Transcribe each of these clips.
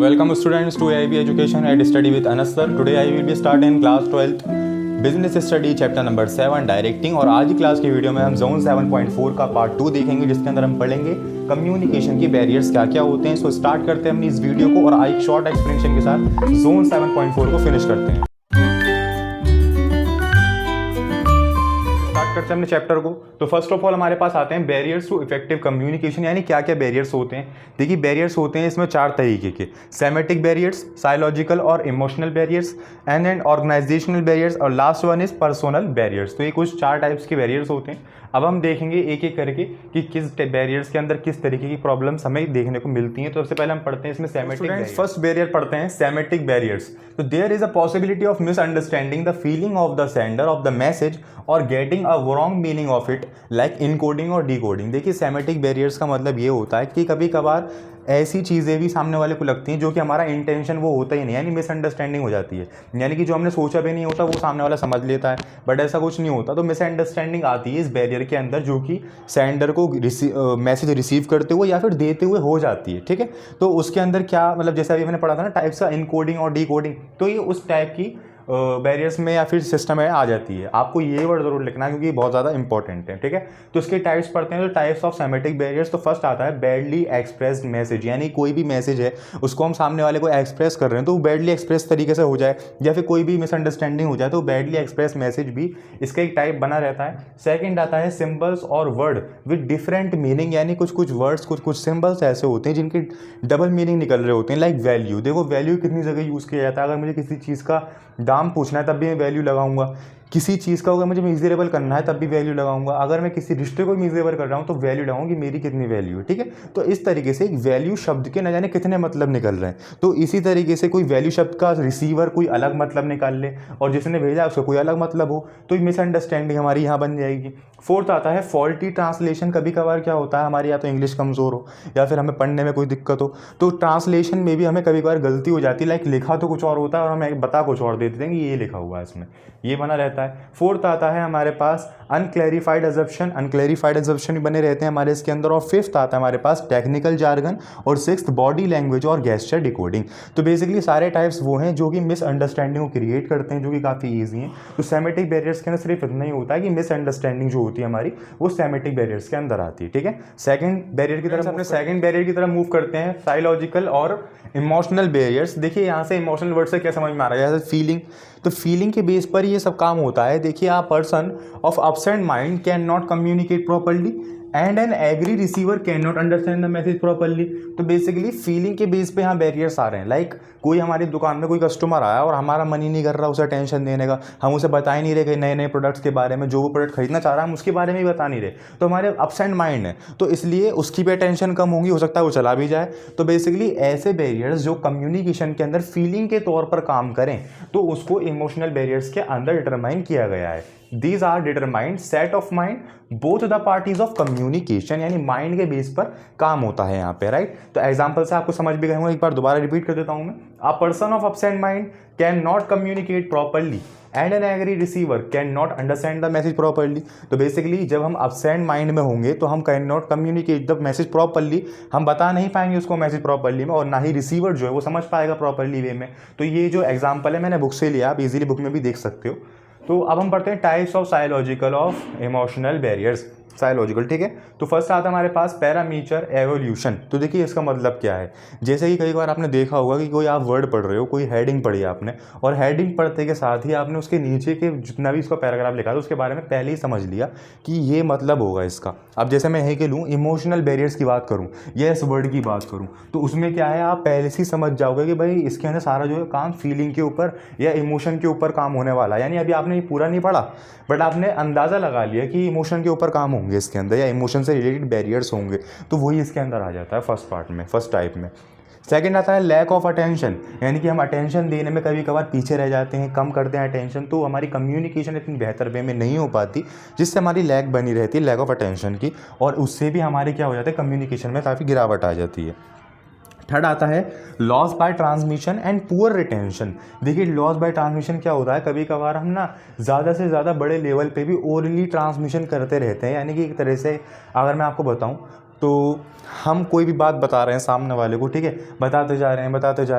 Welcome students to AIB Education and Study with Anas sir. Today I will be starting class 12th business study chapter number 7 directing. और आज की class की video में हम zone 7.4 का part 2 देखेंगे, जिसके अंदर हम पढ़ेंगे कम्युनिकेशन की बैरियर्स क्या क्या होते हैं। सो स्टार्ट करते हैं अपनी इस वीडियो को और एक शॉर्ट एक्सप्लेनेशन के साथ जोन 7.4 को फिनिश करते हैं। करते हैं अपने चैप्टर को। तो फर्स्ट ऑफ ऑल हमारे पास आते हैं बैरियर्स टू इफेक्टिव कम्युनिकेशन, यानी क्या क्या बैरियर्स होते हैं। देखिए बैरियर्स होते हैं इसमें 4 तरीके के, सेमेटिक बैरियर्स, साइकोलॉजिकल और emotional barriers, and organisational barriers, और last one is personal barriers. तो ये कुछ 4 टाइप्स के बैरियर्स होते हैं। अब हम देखेंगे एक एक करके कि किस बैरियर्स के अंदर किस तरीके की प्रॉब्लम्स हमें देखने को मिलती हैं। तो सबसे पहले हम पढ़ते हैं इसमें सेमेटिक। फर्स्ट बैरियर पढ़ते हैं सेमेटिक बैरियर्स। तो there is a possibility of misunderstanding the feeling of the sender of the message और getting a wrong meaning of it, like encoding और डिकोडिंग। देखिए सेमेटिक बैरियर्स का मतलब ये होता है कि कभी कभार ऐसी चीज़ें भी सामने वाले को लगती हैं जो कि हमारा इंटेंशन वो होता ही नहीं, यानी मिसअंडरस्टैंडिंग हो जाती है, यानी कि जो हमने सोचा भी नहीं होता वो सामने वाला समझ लेता है, बट ऐसा कुछ नहीं होता। तो मिसअंडरस्टैंडिंग आती है इस बैरियर के अंदर, जो कि सेंडर को मैसेज रिसीव करते हुए या फिर देते हुए हो जाती है। ठीक है, तो उसके अंदर क्या मतलब, जैसे अभी मैंने पढ़ा था ना टाइप्स का, इनकोडिंग और डिकोडिंग, तो ये उस टाइप की बैरियर्स में या फिर सिस्टम में आ जाती है। आपको ये वर्ड जरूर लिखना है क्योंकि बहुत ज़्यादा इंपॉर्टेंट है। ठीक है, तो इसके टाइप्स पढ़ते हैं। तो टाइप्स ऑफ सेमेटिक बैरियर्स, तो फर्स्ट आता है बैडली एक्सप्रेस्ड मैसेज, यानी कोई भी मैसेज है उसको हम सामने वाले को एक्सप्रेस कर रहे हैं तो वो बैडली एक्सप्रेस तरीके से हो जाए, या फिर कोई भी मिसअंडरस्टैंडिंग हो जाए तो बैडली एक्सप्रेस मैसेज भी इसका एक टाइप बना रहता है। सेकेंड आता है सिम्बल्स और वर्ड विद डिफरेंट मीनिंग, यानी कुछ वर्ड्स कुछ सिम्बल्स ऐसे होते हैं जिनके डबल मीनिंग निकल रहे होते हैं। लाइक वैल्यू, देखो वैल्यू कितनी जगह यूज़ किया जाता है। अगर मुझे किसी चीज़ का दाम पूछना है तब भी मैं वैल्यू लगाऊंगा, किसी चीज़ का अगर मुझे मिजरेबल करना है तब भी वैल्यू लगाऊंगा, अगर मैं किसी रिश्ते को मिजरेबल कर रहा हूँ तो वैल्यू लगाऊंगी मेरी कितनी वैल्यू है। ठीक है, तो इस तरीके से एक वैल्यू शब्द के न जाने कितने मतलब निकल रहे हैं। तो इसी तरीके से कोई वैल्यू शब्द का रिसीवर कोई अलग मतलब निकाल ले और जिसने भेजा उसका कोई अलग मतलब हो, तो मिसअंडरस्टैंडिंग हमारी यहाँ बन जाएगी। फोर्थ आता है फॉल्टी ट्रांसलेशन। कभी कभार क्या होता है हमारी या तो इंग्लिश कमज़ोर हो या फिर हमें पढ़ने में कोई दिक्कत हो, तो ट्रांसलेशन में भी हमें कभी कभार गलती हो जाती है। लाइक लिखा तो कुछ और होता है और हमें बता कुछ और देते हैं कि ये लिखा हुआ है इसमें, ये बना रहता है। फोर्थ आता है हमारे पास अनक्लैरिफाइड अजम्पशन, अनक्लैरिफाइड अजम्पशन भी बने रहते हैं हमारे इसके अंदर। और फिफ्थ आता है हमारे पास टेक्निकल जार्गन, और सिक्स्थ बॉडी लैंग्वेज और गेस्चर डिकोडिंग। तो बेसिकली सारे टाइप्स वो हैं जो कि मिसअंडरस्टैंडिंग को क्रिएट करते हैं, जो कि काफ़ी ईजी हैं। तो सेमेटिक बैरियर्स के अंदर सिर्फ इतना ही होता है कि मिसअंडरस्टैंडिंग जो होती है हमारी वो सेमेटिक बैरियर्स के अंदर आती है। ठीक है, सेकंड बैरियर की तरफ अपने सेकंड बैरियर की तरफ मूव करते हैं, साइकोलॉजिकल और इमोशनल बैरियर्स। देखिए यहाँ से इमोशनल वर्ड से क्या समझ में आ रहा है, जैसे फीलिंग, तो फीलिंग के बेस पर ये सब काम होता है। देखिए a person of absent mind can not communicate properly and an angry receiver can not understand the message properly. तो बेसिकली फीलिंग के बेस पे यहाँ बैरियर्स आ रहे हैं। लाइक कोई हमारी दुकान में कोई कस्टमर आया और हमारा मन ही नहीं कर रहा उसे टेंशन देने का, हम उसे बता ही नहीं रहे कि नए नए प्रोडक्ट्स के बारे में, जो वो प्रोडक्ट खरीदना चाह रहा है हम उसके बारे में ही बता नहीं रहे, तो हमारे अपसेंट माइंड है, तो इसलिए उसकी भी टेंशन कम होगी, हो सकता है वो चला भी जाए। तो बेसिकली ऐसे बैरियर्स जो कम्युनिकेशन के अंदर फीलिंग के तौर पर काम करें तो उसको इमोशनल बैरियर्स के अंदर डिटरमाइन किया गया है। These are determined set of mind both the parties of communication, यानी माइंड के बेस पर काम होता है यहाँ पे, राइट। तो एग्जाम्पल से आपको समझ भी गए होंगे, एक बार दोबारा रिपीट कर देता हूँ मैं। A person of absent mind can not communicate properly and an angry receiver can not understand the message properly. तो बेसिकली जब हम absent माइंड में होंगे तो हम can not communicate the message properly, हम बता नहीं पाएंगे उसको मैसेज प्रॉपरली में, और ना ही रिसीवर जो है वो समझ पाएगा प्रॉपरली वे में। तो ये जो एग्जाम्पल है मैंने बुक से लिया, आप इजीली बुक में भी देख सकते हो। तो अब हम पढ़ते हैं types of psychological of emotional barriers, psychological. ठीक है, तो फर्स्ट आता है हमारे पास पैरामीटर एवोल्यूशन। तो देखिए इसका मतलब क्या है, जैसे कि कई बार आपने देखा होगा कि कोई आप वर्ड पढ़ रहे हो, कोई हेडिंग पढ़ी आपने, और हेडिंग पढ़ते के साथ ही आपने उसके नीचे के जितना भी इसका पैराग्राफ लिखा था उसके बारे में पहले ही समझ लिया कि ये मतलब होगा इसका। अब जैसे मैं यही के लूँ इमोशनल बैरियर्स की बात करूँ या इस वर्ड की बात करूँ, तो उसमें क्या है, आप पहले से ही समझ जाओगे कि भाई इसके अंदर सारा जो है काम फीलिंग के ऊपर या इमोशन के ऊपर काम होने वाला है। यानी अभी आपने ये पूरा नहीं पढ़ा बट आपने अंदाज़ा लगा लिया कि इमोशन के ऊपर काम होंगे इसके अंदर, या इमोशन से रिलेटेड बैरियर्स होंगे, तो वही इसके अंदर आ जाता है फर्स्ट पार्ट में, फर्स्ट टाइप में। सेकंड आता है लैक ऑफ अटेंशन, यानी कि हम अटेंशन देने में कभी कभार पीछे रह जाते हैं, कम करते हैं अटेंशन, तो हमारी कम्युनिकेशन इतनी बेहतर वे में नहीं हो पाती, जिससे हमारी लैक बनी रहती है, लैक ऑफ अटेंशन की, और उससे भी हमारे क्या हो जाता है, कम्युनिकेशन में काफ़ी गिरावट आ जाती है। थर्ड आता है loss by transmission and poor retention. देखिए लॉस बाय ट्रांसमिशन क्या होता है, कभी कभार हम ना ज़्यादा से ज़्यादा बड़े लेवल पे भी ओरली ट्रांसमिशन करते रहते हैं, यानी कि एक तरह से अगर मैं आपको बताऊं तो हम कोई भी बात बता रहे हैं सामने वाले को, ठीक है, बताते जा रहे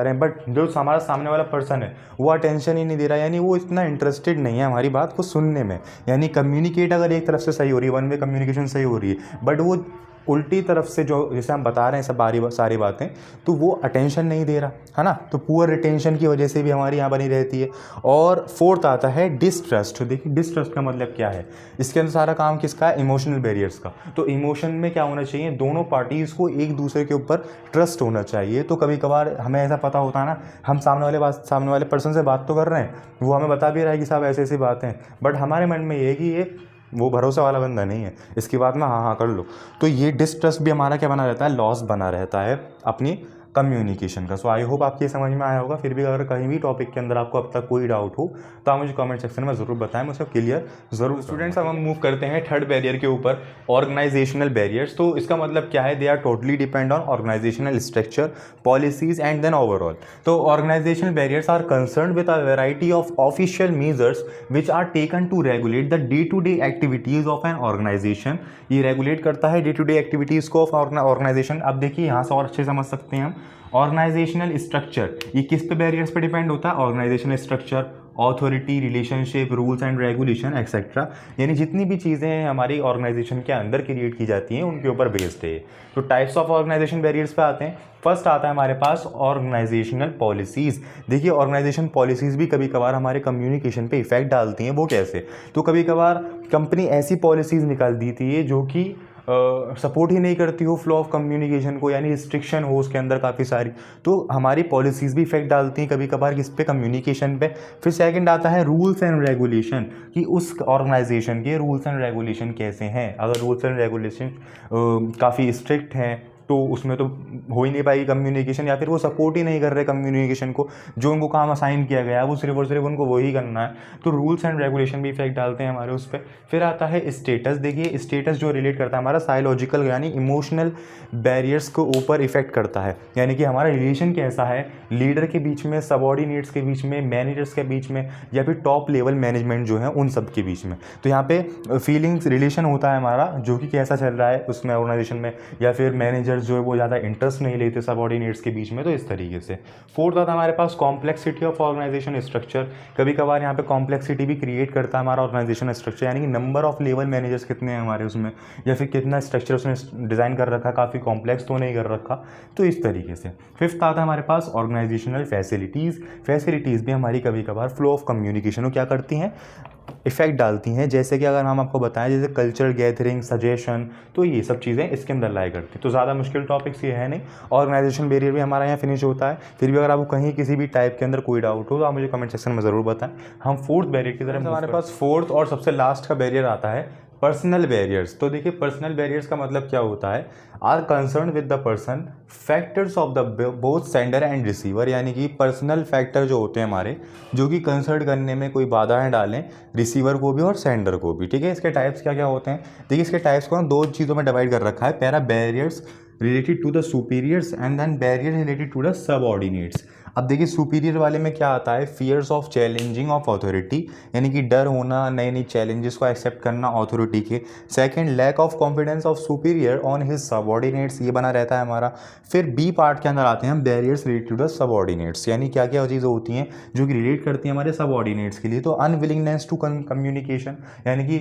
हैं, बट जो हमारा सामने वाला पर्सन है वो अटेंशन ही नहीं दे रहा, यानी वो इतना इंटरेस्टेड नहीं है हमारी बात को सुनने में। यानी कम्युनिकेट अगर एक तरफ से सही हो रही है, वन वे कम्युनिकेशन सही हो रही है, बट वो उल्टी तरफ से जो जैसे हम बता रहे हैं सब सारी बातें, तो वो अटेंशन नहीं दे रहा है ना, तो पुअर रिटेंशन की वजह से भी हमारी यहाँ बनी रहती है। और फोर्थ आता है डिसट्रस्ट। देखिए डिसट्रस्ट का मतलब क्या है, इसके अंदर सारा काम किसका है, इमोशनल बैरियर्स का। तो इमोशन में क्या होना चाहिए, दोनों पार्टीज़ को एक दूसरे के ऊपर ट्रस्ट होना चाहिए। तो कभी कभार हमें ऐसा पता होता है ना, हम सामने वाले पर्सन से बात तो कर रहे हैं, वो हमें बता भी रहा है कि साहब ऐसी ऐसी बातें हैं, बट हमारे मन में ये है कि ये वो भरोसा वाला बंदा नहीं है, इसकी बात में हाँ हाँ कर लो। तो ये डिसट्रस्ट भी हमारा क्या बना रहता है, लॉस बना रहता है अपनी कम्युनिकेशन का। सो आई होप आपकी समझ में आया होगा। फिर भी अगर कहीं भी टॉपिक के अंदर आपको अब तक कोई डाउट हो तो आप मुझे कमेंट सेक्शन में ज़रूर बताएं, मैं उसको क्लियर ज़रूर। स्टूडेंट्स अब हम मूव करते हैं थर्ड बैरियर के ऊपर, ऑर्गेनाइजेशनल बैरियर्स। तो इसका मतलब क्या है, they are totally depend on organisational structure, policies and then overall. तो organisational barriers are concern with a variety of official measures which are taken to regulate the day to day activities of an organisation. ये regulate करता है day to day activities को of organisation. अब देखिए यहाँ से और अच्छे समझ सकते हैं हम, ऑर्गेनाइजेशनल स्ट्रक्चर ये किस पे बैरियर्स पे डिपेंड होता है, organisational structure, authority, relationship, rules and regulation etcetera. यानी जितनी भी चीज़ें हैं हमारी ऑर्गेनाइजेशन के अंदर क्रिएट की जाती हैं उनके ऊपर बेस्ड है। तो टाइप्स ऑफ ऑर्गेनाइजेशन बैरियर्स पे आते हैं। फर्स्ट आता है हमारे पास ऑर्गेनाइजेशनल पॉलिसीज़। देखिए ऑर्गेनाइजेशन पॉलिसीज़ भी कभी कभार हमारे कम्युनिकेशन पे इफेक्ट डालती हैं। वो कैसे, तो कभी कभार कंपनी ऐसी पॉलिसीज़ निकाल देती है जो कि सपोर्ट ही नहीं करती हो फ्लो ऑफ कम्युनिकेशन को, यानी रिस्ट्रिक्शन हो उसके अंदर काफ़ी सारी, तो हमारी पॉलिसीज़ भी इफेक्ट डालती हैं कभी कभार किस पे, कम्युनिकेशन पे। फिर सेकंड आता है रूल्स एंड रेगुलेशन, कि उस ऑर्गेनाइजेशन के रूल्स एंड रेगुलेशन कैसे हैं। अगर रूल्स एंड रेगुलेशन काफ़ी स्ट्रिक्ट हैं तो उसमें तो हो ही नहीं पाएगी कम्युनिकेशन, या फिर वो सपोर्ट ही नहीं कर रहे कम्युनिकेशन को, जो उनको काम असाइन किया गया है वो सिर्फ और सिर्फ उनको वही करना है। तो रूल्स एंड रेगुलेशन भी इफेक्ट डालते हैं हमारे उस पर। फिर आता है स्टेटस। देखिए स्टेटस जो रिलेट करता है हमारा साइकोलॉजिकल यानी इमोशनल बैरियर्स को ऊपर इफेक्ट करता है, यानी कि हमारा रिलेशन कैसा है लीडर के बीच में, सबऑर्डिनेट्स के बीच में, मैनेजर्स के बीच में, या फिर टॉप लेवल मैनेजमेंट जो है उन सब के बीच में। तो यहाँ पे फीलिंग्स रिलेशन होता है हमारा, जो कि कैसा चल रहा है उसमें ऑर्गेनाइजेशन में, या फिर मैनेजर जो है वो ज़्यादा इंटरेस्ट नहीं लेते सबऑर्डिनेट्स के बीच में, तो इस तरीके से। फोर्थ आता है हमारे पास कॉम्प्लेक्सिटी ऑफ ऑर्गेनाइजेशन स्ट्रक्चर। कभी कभार यहाँ पे कॉम्प्लेक्सिटी भी क्रिएट करता है हमारा ऑर्गेनाइजेशन स्ट्रक्चर, यानी कि नंबर ऑफ लेवल मैनेजर्स कितने हैं हमारे उसमें, या फिर कितना स्ट्रक्चर उसने डिज़ाइन कर रखा है, काफ़ी कॉम्प्लेक्स तो नहीं कर रखा, तो इस तरीके से। फिफ्थ आता है हमारे पास ऑर्गेनाइजेशनल फैसिलिटीज़। फैसिलिटीज़ भी हमारी कभी कभार फ्लो ऑफ कम्युनिकेशन को क्या करती हैं, इफेक्ट डालती हैं। जैसे कि अगर हम आपको बताएं जैसे कल्चरल गैदरिंग, सजेशन, तो ये सब चीज़ें इसके अंदर लाई करती हैं। तो ज़्यादा मुश्किल टॉपिक्स ये है नहीं। ऑर्गेनाइजेशन बैरियर भी हमारा यहाँ फिनिश होता है। फिर भी अगर आपको कहीं किसी भी टाइप के अंदर कोई डाउट हो तो आप मुझे कमेंट सेक्शन में ज़रूर बताएं। हम फोर्थ बैरियर की तरफ, हमारे पास फोर्थ और सबसे लास्ट का बैरियर आता है पर्सनल बैरियर्स। तो देखिए पर्सनल बैरियर्स का मतलब क्या होता है, are concern with the person factors of the both sender and receiver, यानी कि पर्सनल फैक्टर जो होते हैं हमारे, जो कि कंसर्न करने में कोई बाधाएं डालें रिसीवर को भी और सेंडर को भी। ठीक है, इसके टाइप्स क्या क्या होते हैं, देखिए इसके टाइप्स को दो चीज़ों में डिवाइड कर रखा है, पहला barriers related to the superiors and then barrier related to the subordinates. अब देखिए सुपीरियर वाले में क्या आता है, fears of challenging of authority, यानी कि डर होना नई नई चैलेंजेस को एक्सेप्ट करना अथॉरिटी के। Second lack of confidence of superior on his subordinates, ये बना रहता है हमारा। फिर बी पार्ट के अंदर आते हैं हम barriers related to the subordinates, यानी क्या क्या चीज़ें होती हैं जो कि रिलेट करती हैं हमारे सबऑर्डिनेट्स के लिए। तो अनविलिंगनेस टू कम्युनिकेशन, यानी कि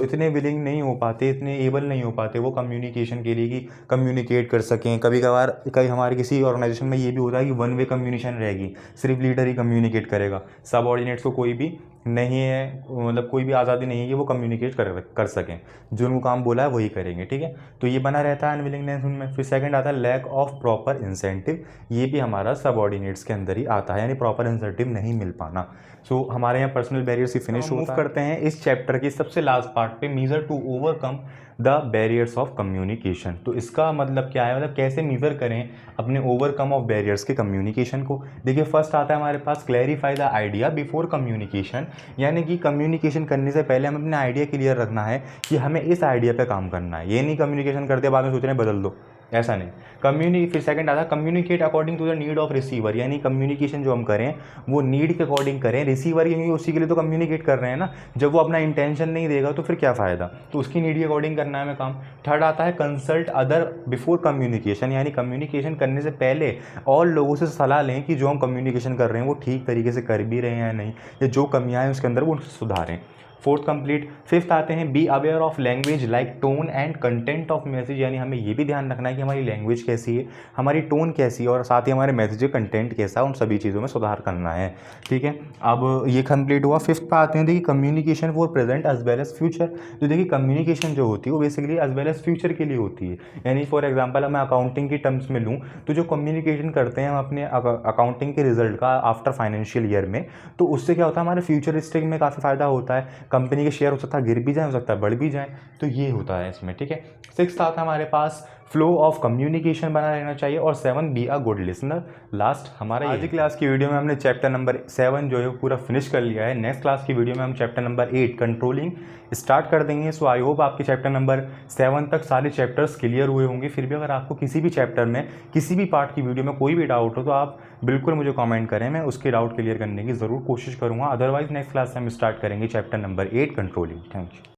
इतने विलिंग नहीं हो पाते, इतने एबल नहीं हो पाते वो कम्युनिकेशन के लिए कि कम्युनिकेट कर सकें। कभी कभार कई हमारे किसी ऑर्गेनाइजेशन में ये भी होता है कि वन वे कम्युनिकेशन रहेगी, सिर्फ लीडर ही कम्युनिकेट करेगा, सबऑर्डिनेट्स को कोई भी नहीं है, मतलब कोई भी आज़ादी नहीं है कि वो कम्युनिकेट कर सकें, जो उनको काम बोला है वही करेंगे। ठीक है, तो ये बना रहता है अनविलिंगनेस उनमें। फिर सेकंड आता है लैक ऑफ प्रॉपर इंसेंटिव, ये भी हमारा सबऑर्डिनेट्स के अंदर ही आता है, यानी प्रॉपर इंसेंटिव नहीं मिल पाना। सो हमारे यहाँ पर्सनल बैरियर्स ही फिनिश होता है। करते हैं इस चैप्टर की सबसे लास्ट पार्ट पे, measure to overcome the barriers of communication. तो इसका मतलब क्या है, मतलब कैसे मीज़र करें अपने ओवरकम ऑफ बैरियर्स के कम्युनिकेशन को। देखिए फर्स्ट आता है हमारे पास clarify the idea before communication, यानी कि कम्युनिकेशन करने से पहले हमें अपना आइडिया क्लियर रखना है कि हमें इस आइडिया पे काम करना है। ये नहीं कम्युनिकेशन करते बाद में सोच रहे हैं बदल दो, ऐसा नहीं। फिर सेकंड आता है communicate according to the need of receiver, यानी कम्युनिकेशन जो हम करें वो नीड के अकॉर्डिंग करें। रिसीवर क्योंकि उसी के लिए तो कम्युनिकेट कर रहे हैं ना, जब वो अपना इंटेंशन नहीं देगा तो फिर क्या फ़ायदा, तो उसकी नीड के अकॉर्डिंग करना है हमें काम। थर्ड आता है कंसल्ट अदर बिफोर कम्युनिकेशन, यानी कम्युनिकेशन करने से पहले और लोगों से सलाह लें कि जो हम कम्युनिकेशन कर रहे हैं वो ठीक तरीके से कर भी रहे हैं या नहीं, या जो कमियाँ हैं उसके अंदर वो उनको सुधारें। Fourth complete. फिफ्थ आते हैं be aware of language like tone and content of message, यानी हमें ये भी ध्यान रखना है कि हमारी लैंग्वेज कैसी है, हमारी टोन कैसी है, और साथ ही हमारे मैसेज कंटेंट कैसा है, उन सभी चीज़ों में सुधार करना है। ठीक है, अब ये कंप्लीट हुआ। फिफ्थ पे आते हैं देखिए communication for present as well as future. तो देखिए कम्युनिकेशन जो होती है वो basically as well as future के लिए होती है। यानी फॉर एग्जाम्पल मैं अकाउंटिंग की टर्म्स में लूँ तो जो कम्युनिकेशन करते हैं हम अपने अकाउंटिंग के रिजल्ट का आफ्टर फाइनेंशियल ईयर में, तो उससे क्या होता है हमारे फ्यूचरिस्टिक में काफ़ी फ़ायदा होता है। कंपनी के शेयर हो सकता है गिर भी जाए, हो सकता है बढ़ भी जाए, तो ये होता है इसमें। ठीक है, सिक्स्थ आता है हमारे पास फ्लो ऑफ कम्युनिकेशन बना रहना चाहिए, और 7 be a good listener. Last हमारा आज की क्लास की वीडियो में हमने चैप्टर नंबर 7 जो है पूरा फिनिश कर लिया है। नेक्स्ट क्लास की वीडियो में हम चैप्टर नंबर 8 कंट्रोलिंग स्टार्ट कर देंगे। सो आई होप आपके चैप्टर नंबर 7 तक सारे चैप्टर्स क्लियर हुए होंगे। फिर भी अगर आपको किसी भी चैप्टर में किसी भी पार्ट की वीडियो में कोई भी डाउट हो तो आप बिल्कुल मुझे कमेंट करें, मैं उसके डाउट क्लियर करने की ज़रूर कोशिश करूँगा। अदरवाइज नेक्स्ट क्लास से हम स्टार्ट करेंगे chapter number 8 controlling. Thank you.